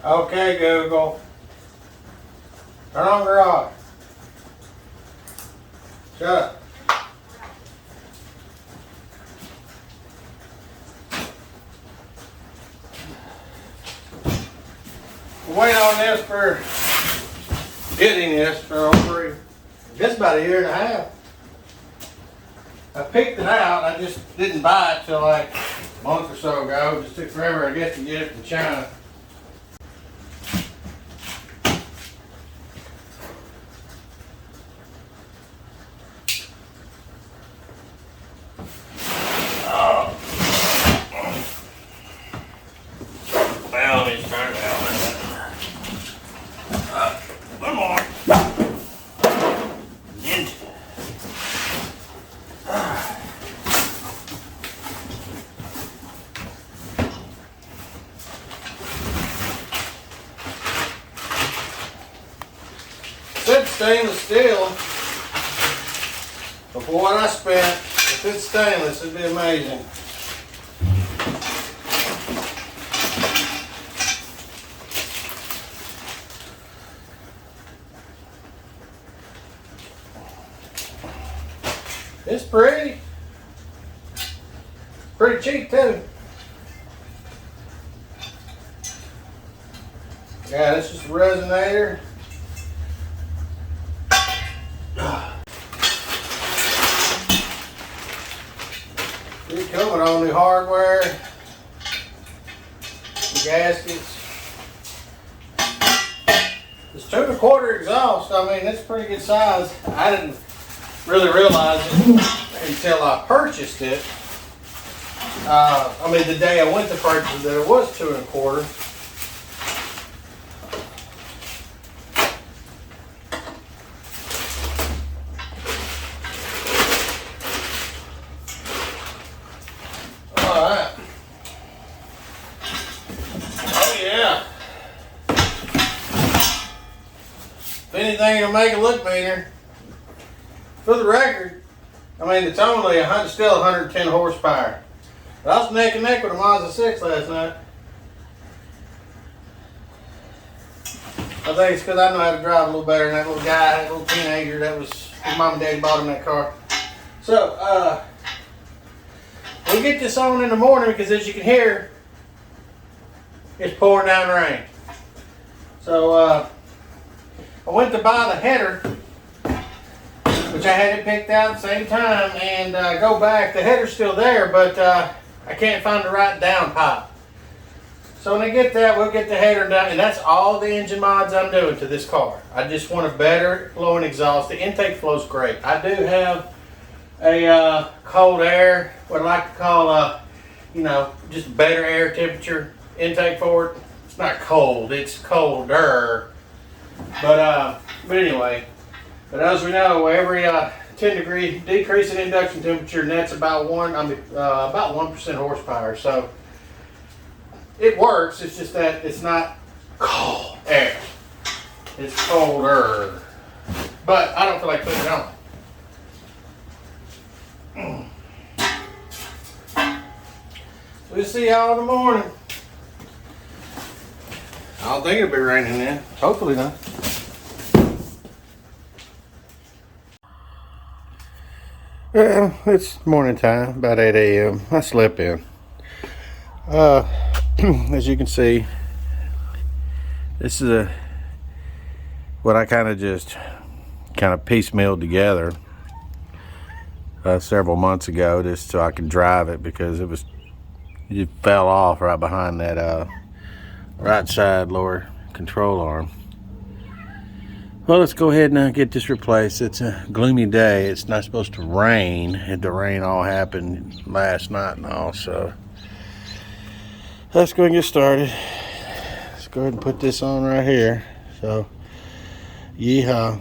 Okay, Google. Turn on garage. Shut up. We're waiting on this for getting this for over just about a year and a half. I picked it out. I just didn't buy it till like a month or so ago. It just took forever, I guess, to get it from China. Well, let me turn it out. One more. Said stainless steel. But for what I spent, if it's stainless, it'd be amazing. It's pretty. Pretty cheap too. Yeah, this is the resonator. It comes with all new hardware, the gaskets. It's 2 1/4 exhaust. I mean, it's pretty good size. I didn't really realize it until I purchased it. I mean, the day I went to purchase it, that it was 2 1/4. All right. Oh yeah. If anything, it'll make it look meaner. For the record, I mean, it's only still 110 horsepower. But I was neck and neck with a Mazda 6 last night. I think it's because I know how to drive a little better than that little guy, that little teenager that was, his mom and daddy bought him that car. So, we'll get this on in the morning because as you can hear, it's pouring down rain. So, I went to buy the header, which I had it picked out at the same time, and go back. The header's still there, but I can't find the right down pipe. So when I get that, we'll get the header down, and that's all the engine mods I'm doing to this car. I just want a better flowing exhaust. The intake flows great. I do have a cold air, what I like to call just better air temperature intake for it. It's not cold, it's colder. But anyway, but as we know, every 10-degree decrease in induction temperature, and that's about about 1% horsepower. So it works. It's just that it's not cold air. It's colder. But I don't feel like putting it on. We'll see y'all in the morning. I don't think it'll be raining then. Hopefully not. Well, it's morning time, about 8 a.m. I slept in. As you can see, this is what I kind of piecemealed together several months ago, just so I could drive it, because it fell off right behind that right side lower control arm. Well, let's go ahead and get this replaced. It's a gloomy day. It's not supposed to rain. The rain all happened last night and all, so let's go and get started. Let's go ahead and put this on right here. So, yeehaw.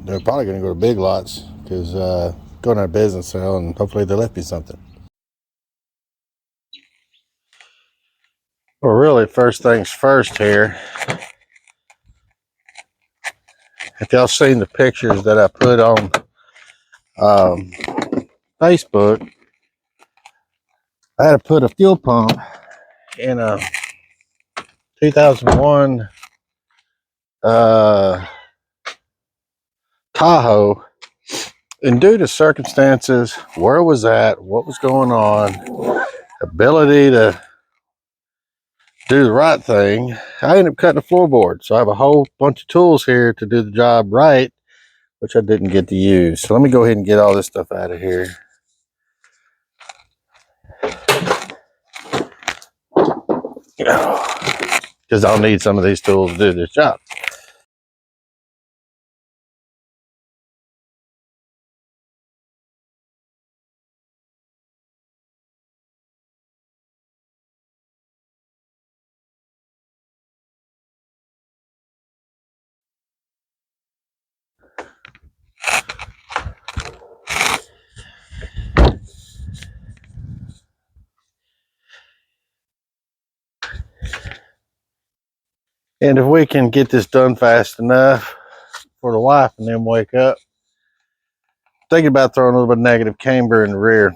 They're probably going to go to Big Lots, because going on a business sale, and hopefully they left me something. Well, really, first things first here. If y'all seen the pictures that I put on Facebook, I had to put a fuel pump in a 2001 Tahoe, and due to circumstances, where I was at, what was going on, ability to do the right thing, I ended up cutting the floorboard. So I have a whole bunch of tools here to do the job right, which I didn't get to use. So let me go ahead and get all this stuff out of here. Because I'll need some of these tools to do this job. And if we can get this done fast enough for the wife and then wake up, thinking about throwing a little bit of negative camber in the rear.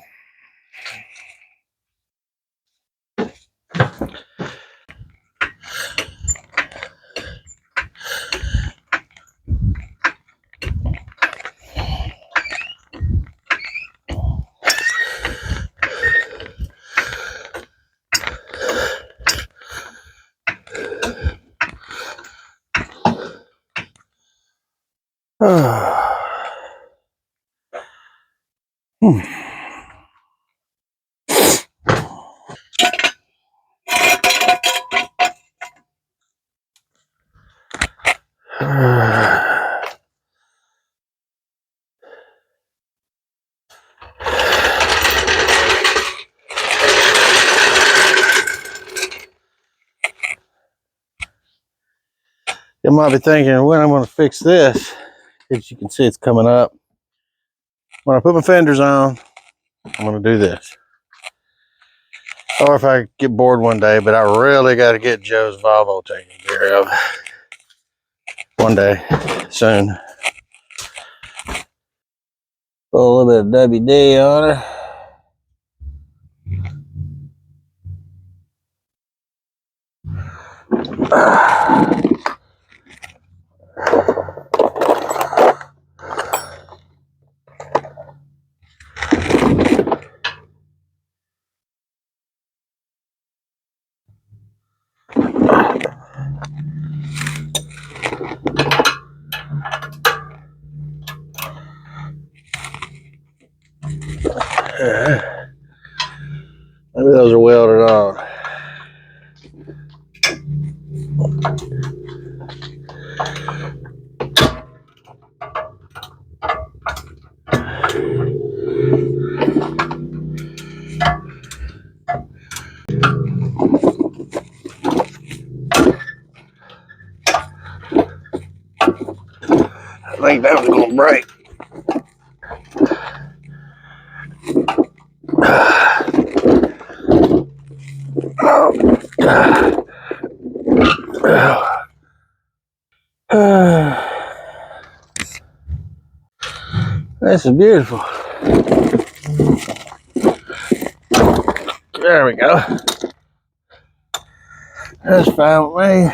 You might be thinking, when I'm going to fix this, as you can see it's coming up. When I put my fenders on, I'm going to do this. Or if I get bored one day, but I really got to get Joe's Volvo taken care of one day, soon. Put a little bit of WD on her. Maybe those are welded on. I think that was going to break. This is beautiful. There we go. That's fine with me.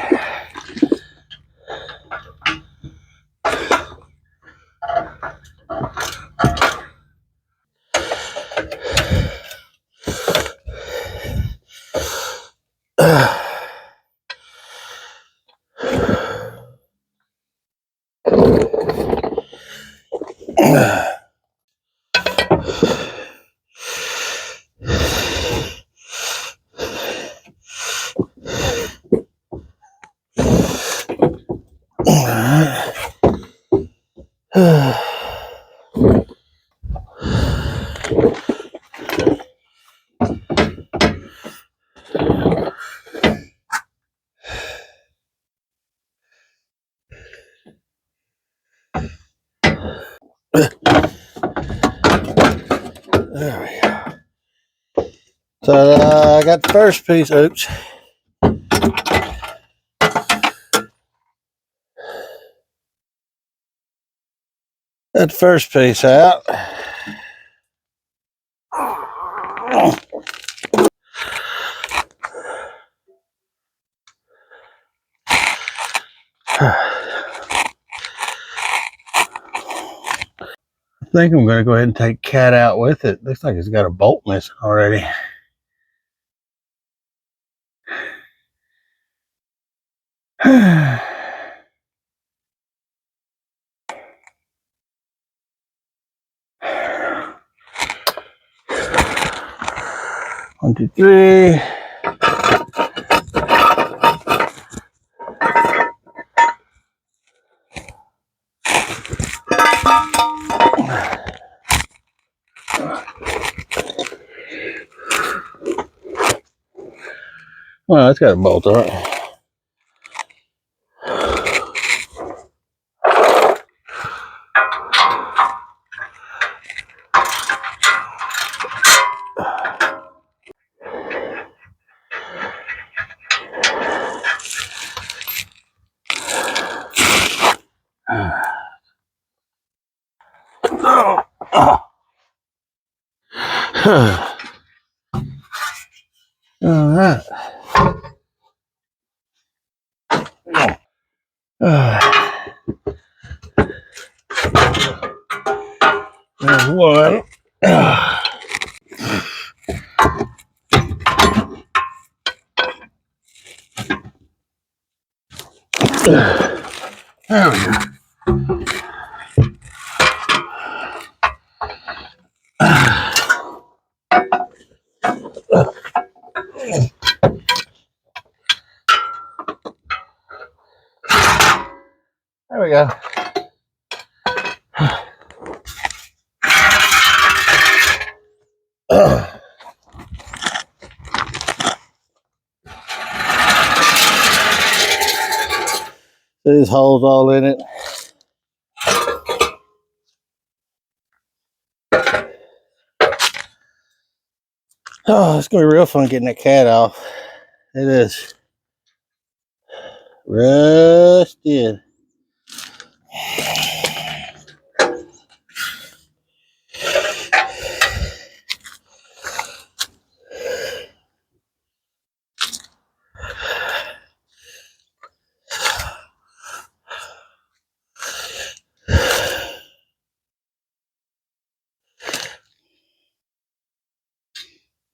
There we go. So I got the first piece. Oops. Got the first piece out. I think I'm going to go ahead and take cat out with it. Looks like it's got a bolt missing already. One, two, three. Well, it's got a bolt on it. All right. There's one. There we go. There we go. These holes all in it. Oh, it's gonna be real fun getting that cat off. It is rusted.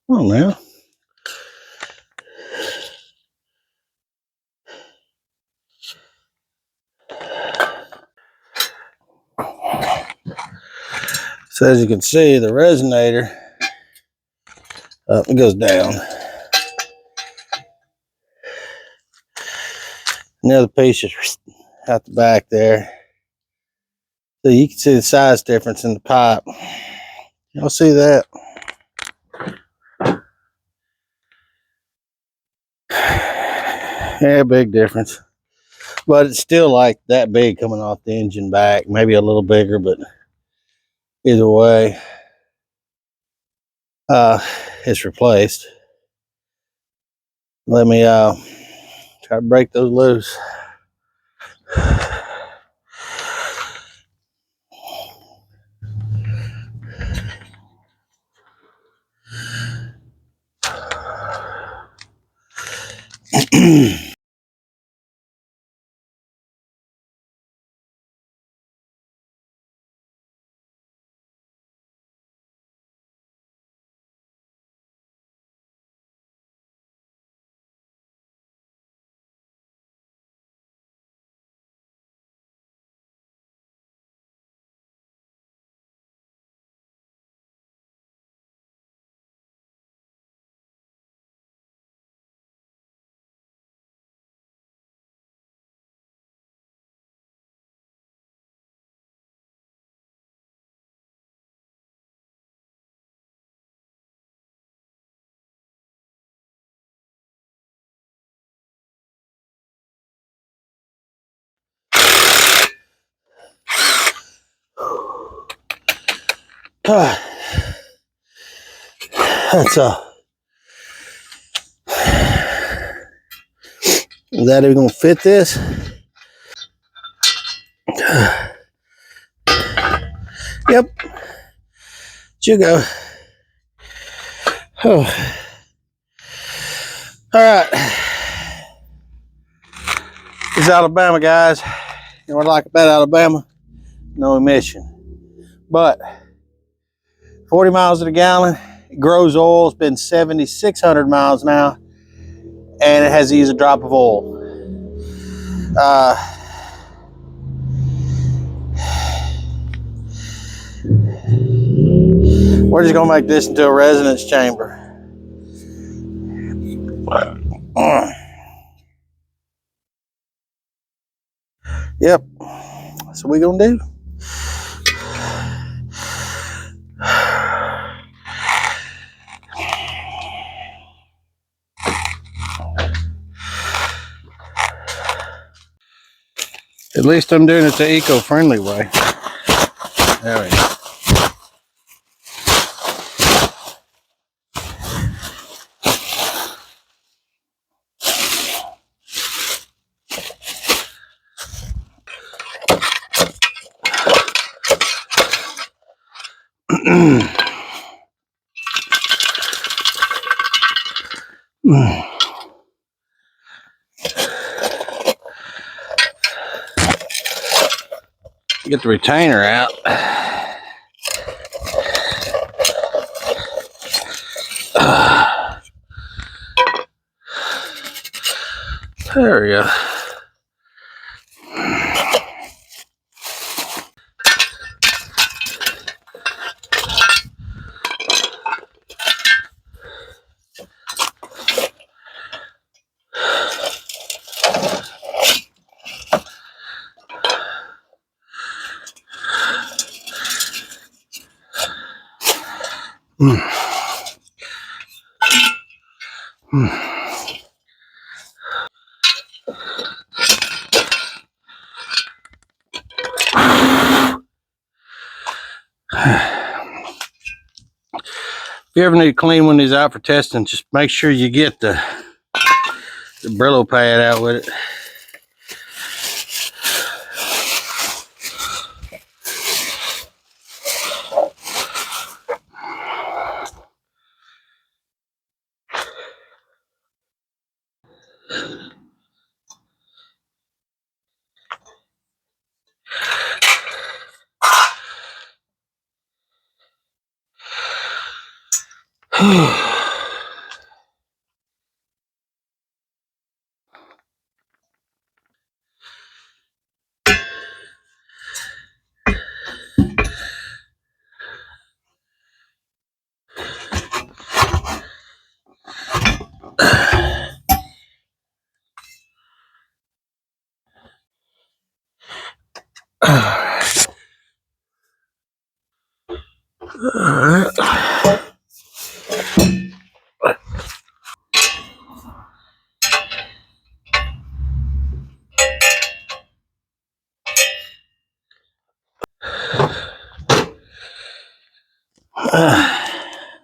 Oh, now. So as you can see, the resonator it goes down. And the other piece is out the back there. So you can see the size difference in the pipe. Y'all see that? Yeah, big difference. But it's still like that big coming off the engine back. Maybe a little bigger, but either way, it's replaced. Let me try to break those loose. That's is that even gonna fit this? Yep. You go. Oh. All right. is Alabama, guys. You know what I like about Alabama? No emission. But 40 miles to the gallon. It grows oil. It's been 7,600 miles now. And it has to use a drop of oil. We're just going to make this into a residence chamber. Yep. That's what we're going to do. At least I'm doing it the eco-friendly way. There we go. Get the retainer out. There we go. If you ever need to clean one of these out for testing, just make sure you get the Brillo pad out with it.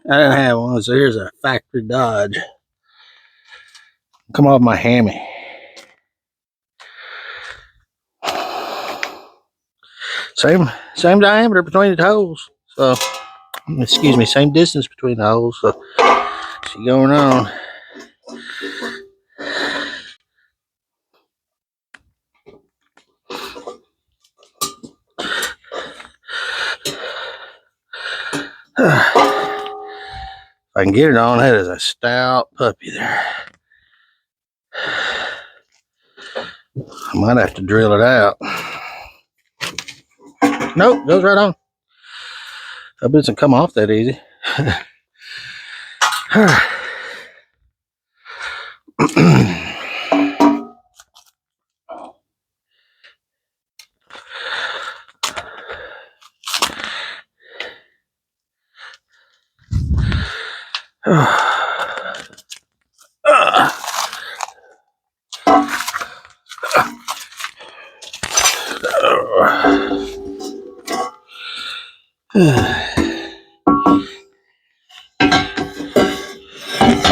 I didn't have one, so here's a factory Dodge. Come off my hammy. Same diameter between the holes. So, excuse me, same distance between the holes. So, see going on. If I can get it on, that is a stout puppy there. I might have to drill it out. Nope, goes right on. I bet it doesn't come off that easy.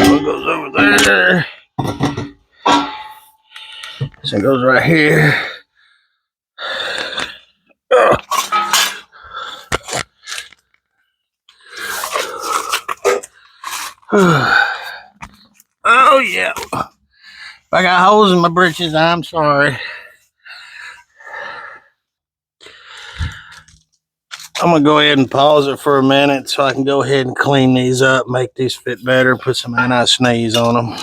One goes over there. This one goes right here. Oh yeah. If I got holes in my britches, I'm sorry. I'm gonna go ahead and pause it for a minute so I can go ahead and clean these up, make these fit better, put some anti-sneeze on them.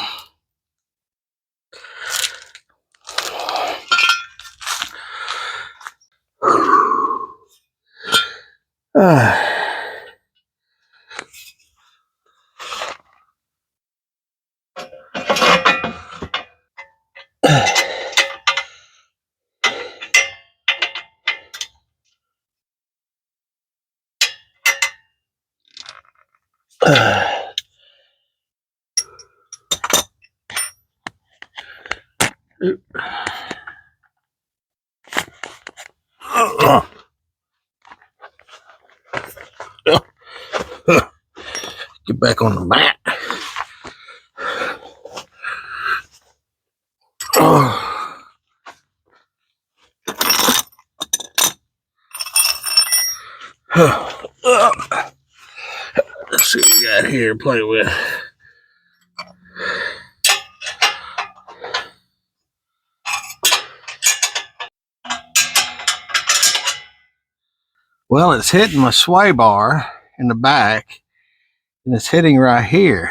Get back on the mat. Let's see what we got here to play with. Well, it's hitting my sway bar in the back, and it's hitting right here.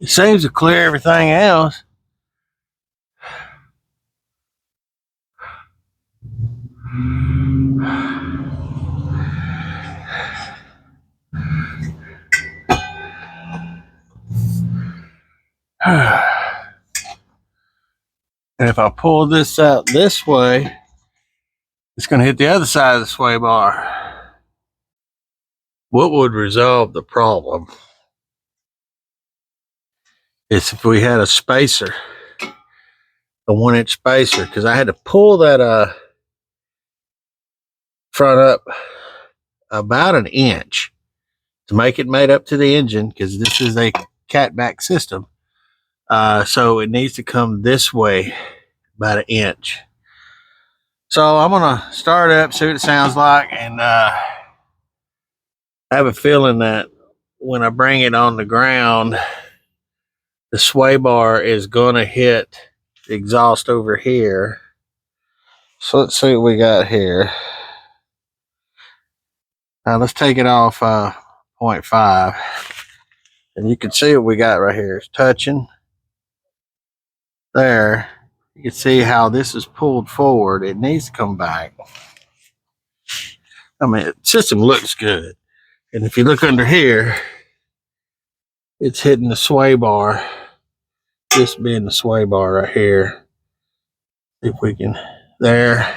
It seems to clear everything else. And if I pull this out this way, it's going to hit the other side of the sway bar. What would resolve the problem is if we had a spacer, a 1-inch spacer, because I had to pull that front up about an inch to make it made up to the engine, because this is a catback system. So it needs to come this way about an inch. So I'm gonna start up, see what it sounds like, and I have a feeling that when I bring it on the ground, the sway bar is gonna hit the exhaust over here. So let's see what we got here. Let's take it off 0.5, and you can see what we got right here. It's touching there. You can see how this is pulled forward. It needs to come back. I mean, the system looks good. And if you look under here, it's hitting the sway bar. This being the sway bar right here. If we can, there.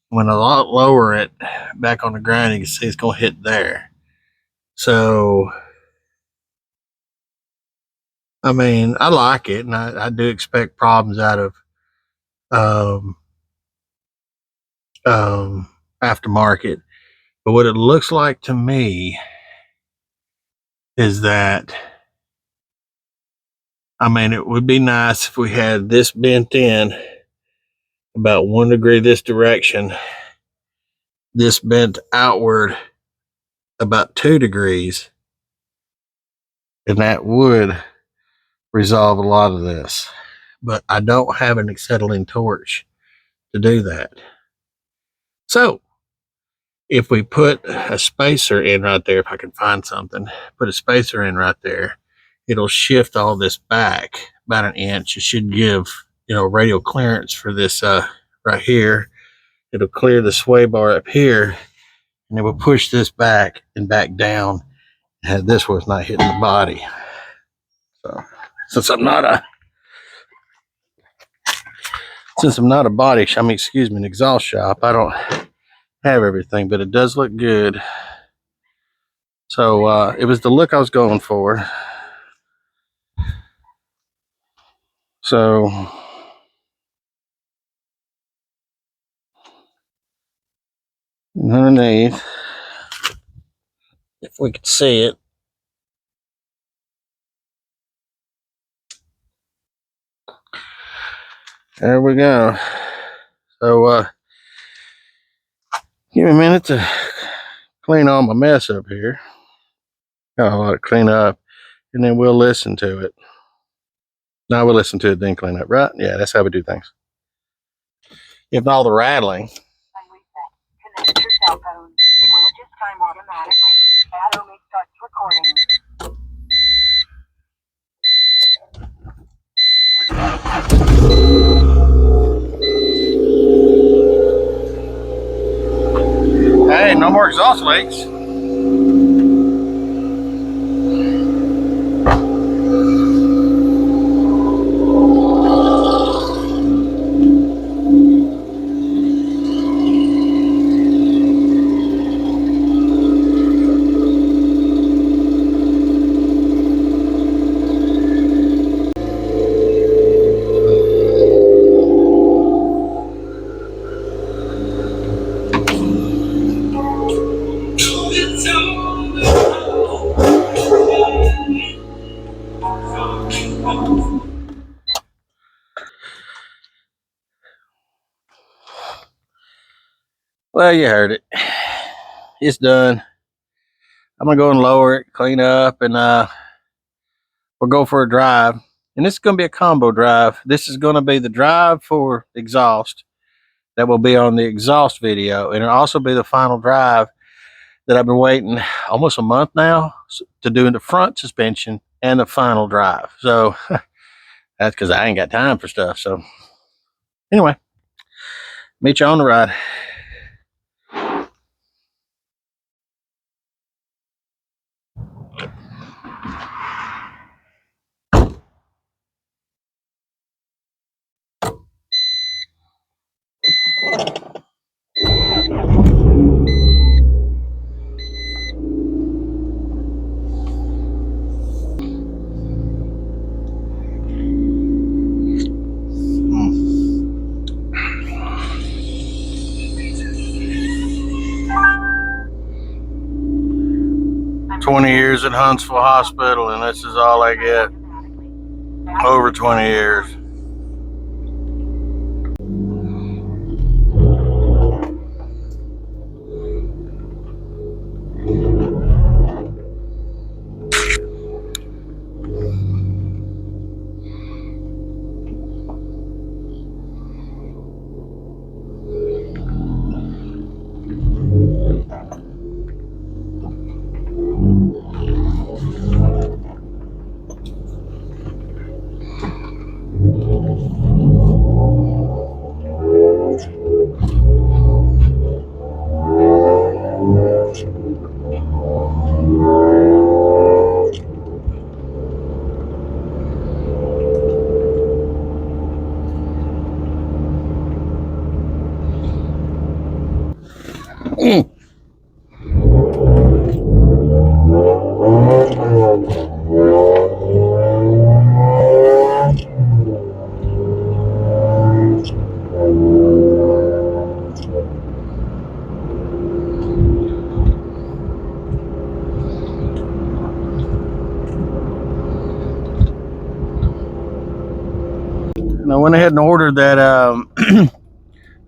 When I lower it back on the ground, you can see it's going to hit there. So, I mean, I like it, and I do expect problems out of aftermarket. But what it looks like to me is that, I mean, it would be nice if we had this bent in about 1 degree this direction, this bent outward about 2 degrees, and that would resolve a lot of this. But I don't have an acetylene torch to do that. So if we put a spacer in right there, if I can find something, put a spacer in right there, it'll shift all this back about an inch. It should give, radial clearance for this right here. It'll clear the sway bar up here, and it will push this back and back down, and this was not hitting the body. So since I'm not a an exhaust shop, I don't have everything, but it does look good. So it was the look I was going for. So underneath, if we could see it. There we go. So give me a minute to clean all my mess up here. Got a lot to clean up, and then we'll listen to it. No, we'll listen to it, then clean up, right? Yeah, that's how we do things. If all the rattling. Connect your cell phone. It will adjust time automatically. Adobe starts recording. Hey, no more exhaust leaks. Well, you heard it. It's done. I'm gonna go and lower it, clean up, and we'll go for a drive. And this is gonna be a combo drive. This is gonna be the drive for exhaust that will be on the exhaust video, and it'll also be the final drive that I've been waiting almost a month now to do in the front suspension and the final drive. So that's because I ain't got time for stuff. So anyway, meet you on the ride. Hmm. 20 years at Huntsville Hospital, and this is all I get. Over 20 years. Mm. And I went ahead and ordered that. I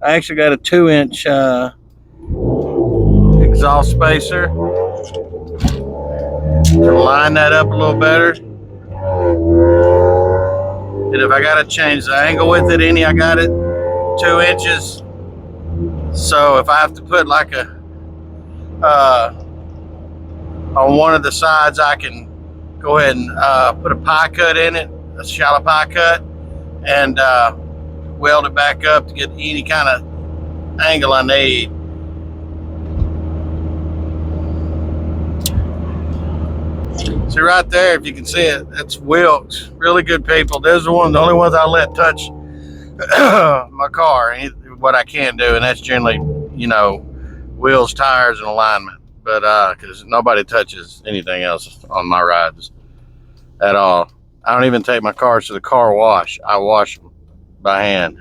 actually got a 2-inch exhaust spacer to line that up a little better. And if I got to change the angle with it any, I got it 2 inches. So if I have to put like a on one of the sides, I can go ahead and put a pie cut in it, a shallow pie cut, and weld it back up to get any kind of angle I need. See right there, if you can see it, that's Wilkes. Really good people. Those are the only ones I let touch my car. What I can do, and that's generally, wheels, tires, and alignment. But because nobody touches anything else on my rides at all. I don't even take my cars to the car wash. I wash them by hand.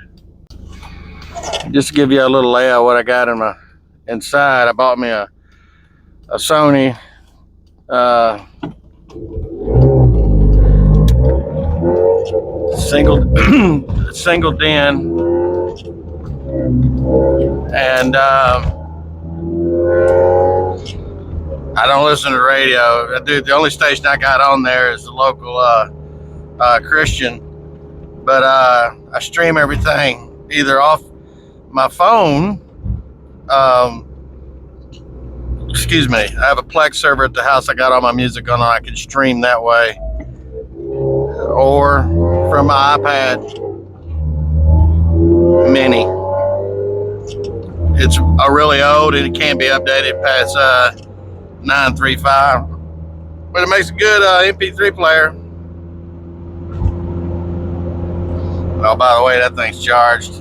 Just to give you a little layout of what I got in inside. I bought me a Sony single den, and I don't listen to the radio. The only station I got on there is the local Christian, but I stream everything either off my phone. Excuse me. I have a Plex server at the house. I got all my music on. I can stream that way, or from my iPad Mini. It's really old and it can't be updated past 935, but it makes a good MP3 player. Oh, by the way, that thing's charged.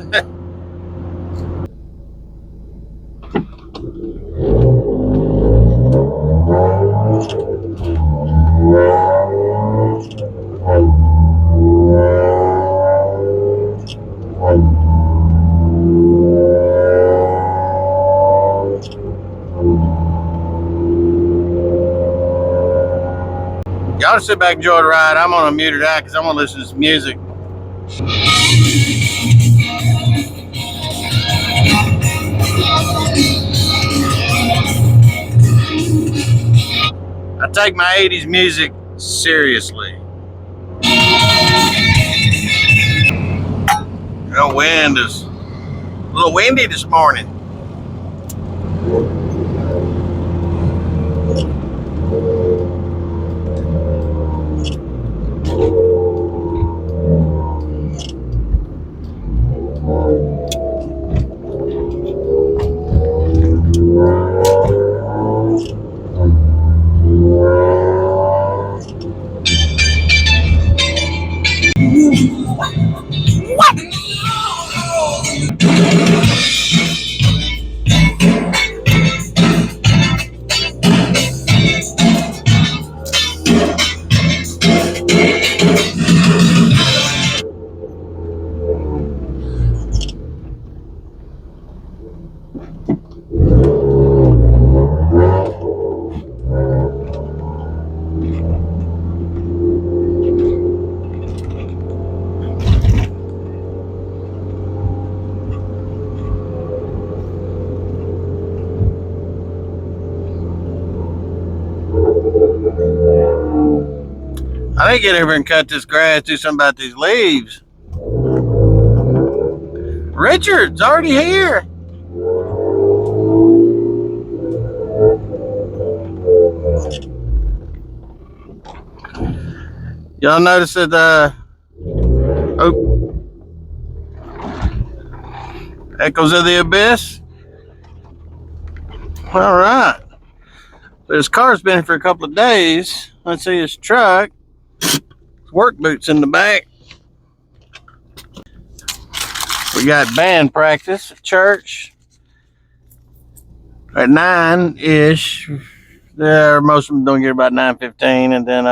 Y'all just sit back and enjoy the ride. I'm on a muted act because I'm going to listen to some music. I take my 80s music seriously. The wind is a little windy this morning. I need to get over and cut this grass, do something about these leaves. Richard's already here. Y'all notice that Echoes of the Abyss? All right. So his car's been here for a couple of days. Let's see his truck. Work boots in the back. We got band practice at church at 9-ish. There, most of them don't get about 9:15, and then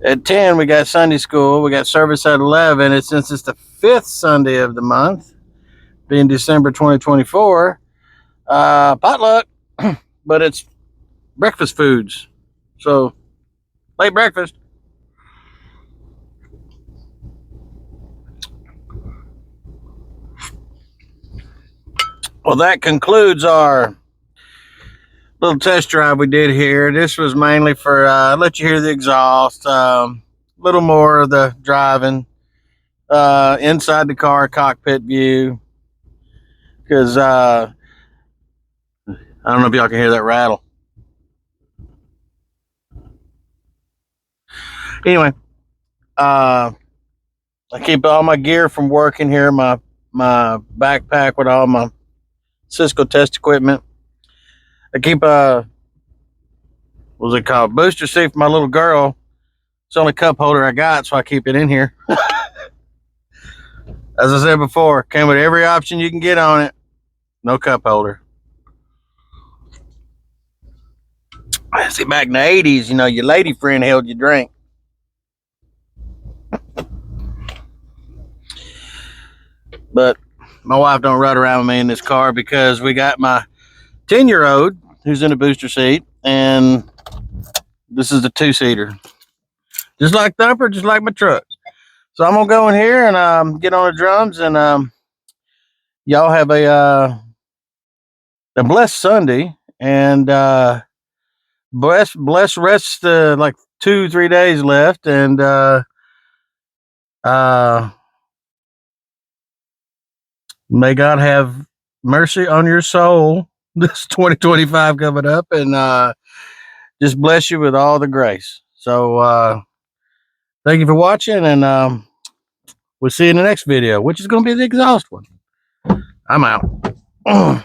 at 10 we got Sunday school. We got service at 11. And since it's the 5th Sunday of the month, being December 2024, potluck, but it's breakfast foods. So late breakfast. Well, that concludes our little test drive we did here. This was mainly for let you hear the exhaust, little more of the driving, inside the car cockpit view, because I don't know if y'all can hear that rattle. Anyway, I keep all my gear from working here, my backpack with all my Cisco test equipment. I keep what's it called? Booster seat for my little girl. It's the only cup holder I got, so I keep it in here. As I said before, came with every option you can get on it. No cup holder. See, back in the 80s, you know, your lady friend held your drink. But My wife don't ride around with me in this car because we got my 10-year-old who's in a booster seat, and this is the 2-seater. Just like Thumper, just like my truck. So I'm going to go in here and get on the drums, and y'all have a blessed Sunday, and blessed rest, like 2-3 days left, and uh, may God have mercy on your soul this 2025 coming up, and just bless you with all the grace. So thank you for watching, and we'll see you in the next video, which is going to be the exhaust one. I'm out.